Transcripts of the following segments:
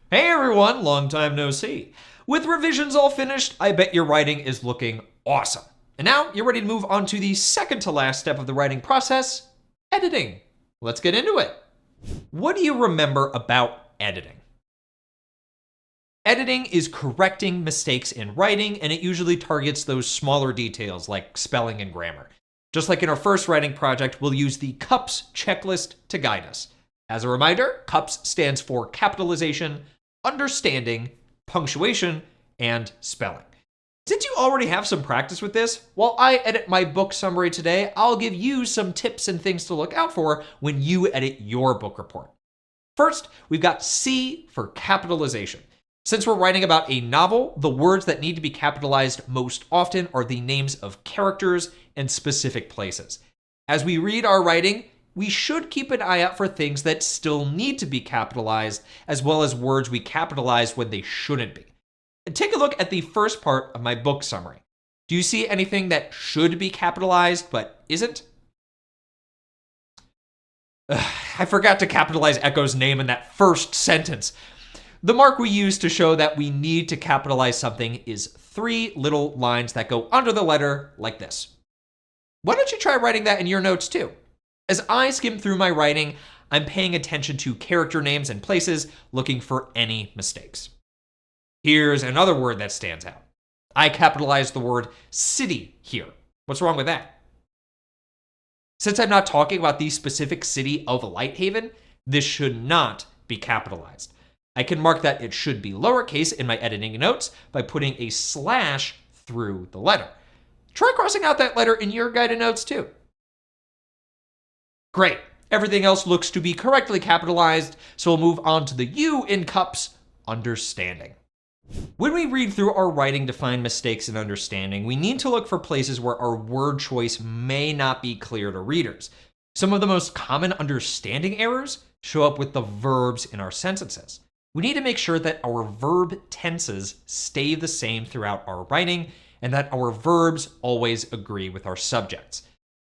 Hey everyone, long time no see. With revisions all finished, I bet your writing is looking awesome. And now you're ready to move on to the second to last step of the writing process, editing. Let's get into it. What do you remember about editing? Editing is correcting mistakes in writing, and it usually targets those smaller details like spelling and grammar. Just like in our first writing project, we'll use the CUPS checklist to guide us. As a reminder, CUPS stands for capitalization, understanding, punctuation, and spelling. Since you already have some practice with this, while I edit my book summary today, I'll give you some tips and things to look out for when you edit your book report. First, we've got C for capitalization. Since we're writing about a novel, the words that need to be capitalized most often are the names of characters and specific places. As we read our writing, we should keep an eye out for things that still need to be capitalized, as well as words we capitalize when they shouldn't be. And take a look at the first part of my book summary. Do you see anything that should be capitalized but isn't? I forgot to capitalize Echo's name in that first sentence. The mark we use to show that we need to capitalize something is 3 little lines that go under the letter like this. Why don't you try writing that in your notes too? As I skim through my writing, I'm paying attention to character names and places, looking for any mistakes. Here's another word that stands out. I capitalized the word city here. What's wrong with that? Since I'm not talking about the specific city of Lighthaven, this should not be capitalized. I can mark that it should be lowercase in my editing notes by putting a slash through the letter. Try crossing out that letter in your guided notes too. Great. Everything else looks to be correctly capitalized, so we'll move on to the U in CUPS, understanding. When we read through our writing to find mistakes in understanding, we need to look for places where our word choice may not be clear to readers. Some of the most common understanding errors show up with the verbs in our sentences. We need to make sure that our verb tenses stay the same throughout our writing and that our verbs always agree with our subjects.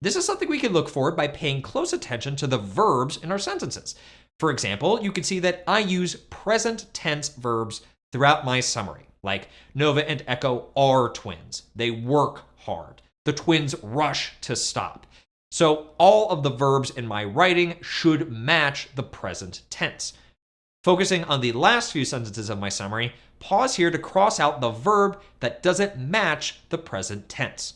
This is something we can look for by paying close attention to the verbs in our sentences. For example, you can see that I use present tense verbs throughout my summary, like Nova and Echo are twins. They work hard. The twins rush to stop. So all of the verbs in my writing should match the present tense. Focusing on the last few sentences of my summary, pause here to cross out the verb that doesn't match the present tense.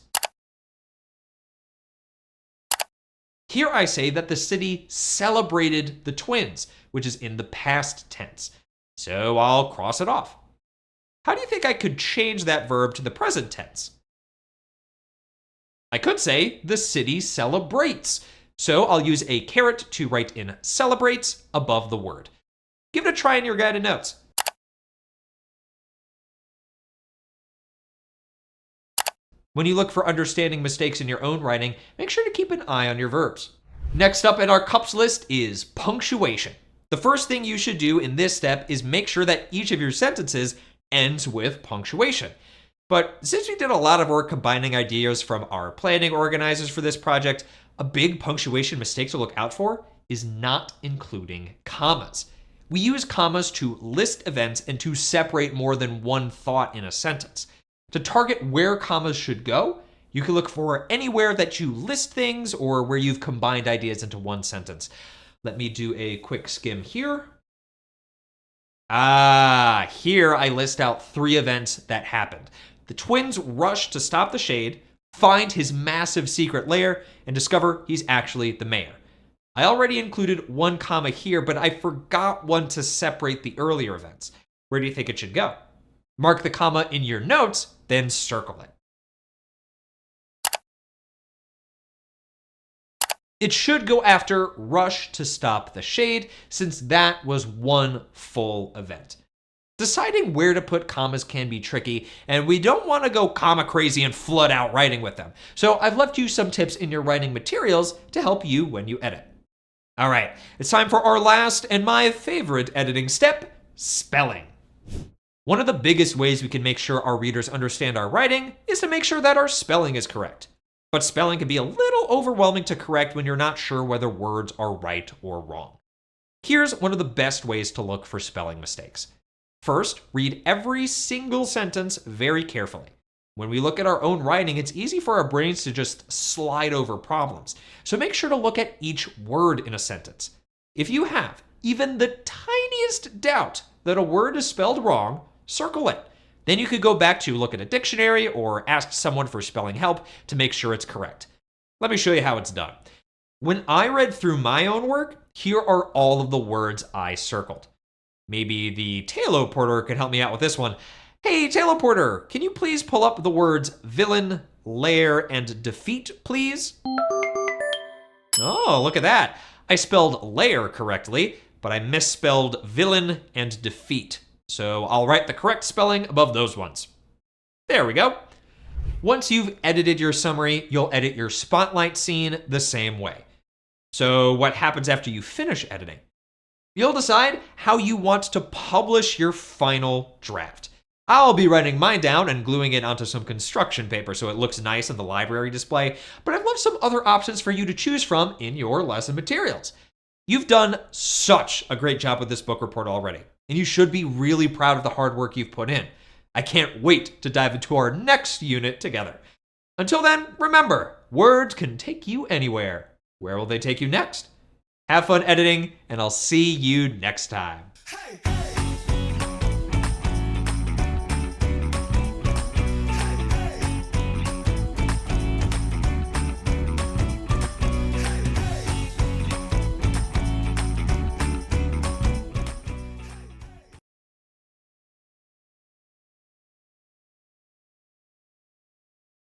Here I say that the city celebrated the twins, which is in the past tense. So I'll cross it off. How do you think I could change that verb to the present tense? I could say the city celebrates. So I'll use a caret to write in celebrates above the word. Give it a try in your guided notes. When you look for understanding mistakes in your own writing, make sure to keep an eye on your verbs. Next up in our CUPS list is punctuation. The first thing you should do in this step is make sure that each of your sentences ends with punctuation. But since we did a lot of work combining ideas from our planning organizers for this project, a big punctuation mistake to look out for is not including commas. We use commas to list events and to separate more than one thought in a sentence. To target where commas should go, you can look for anywhere that you list things or where you've combined ideas into one sentence. Let me do a quick skim here. Here I list out 3 events that happened. The twins rush to stop the shade, find his massive secret lair, and discover he's actually the mayor. I already included 1 comma here, but I forgot one to separate the earlier events. Where do you think it should go? Mark the comma in your notes, then circle it. It should go after rush to stop the shade, since that was 1 full event. Deciding where to put commas can be tricky, and we don't want to go comma crazy and flood out writing with them. So I've left you some tips in your writing materials to help you when you edit. All right, it's time for our last and my favorite editing step, spelling. One of the biggest ways we can make sure our readers understand our writing is to make sure that our spelling is correct. But spelling can be a little overwhelming to correct when you're not sure whether words are right or wrong. Here's one of the best ways to look for spelling mistakes. First, read every single sentence very carefully. When we look at our own writing, it's easy for our brains to just slide over problems. So make sure to look at each word in a sentence. If you have even the tiniest doubt that a word is spelled wrong, circle it. Then you could go back to look at a dictionary or ask someone for spelling help to make sure it's correct. Let me show you how it's done. When I read through my own work, here are all of the words I circled. Maybe the teleporter can help me out with this one. Hey, teleporter, can you please pull up the words villain, lair, and defeat, please? Oh, look at that. I spelled lair correctly, but I misspelled villain and defeat. So I'll write the correct spelling above those ones. There we go. Once you've edited your summary, you'll edit your spotlight scene the same way. So what happens after you finish editing? You'll decide how you want to publish your final draft. I'll be writing mine down and gluing it onto some construction paper so it looks nice on the library display, but I've left some other options for you to choose from in your lesson materials. You've done such a great job with this book report already, and you should be really proud of the hard work you've put in. I can't wait to dive into our next unit together. Until then, remember, words can take you anywhere. Where will they take you next? Have fun editing, and I'll see you next time. Hey.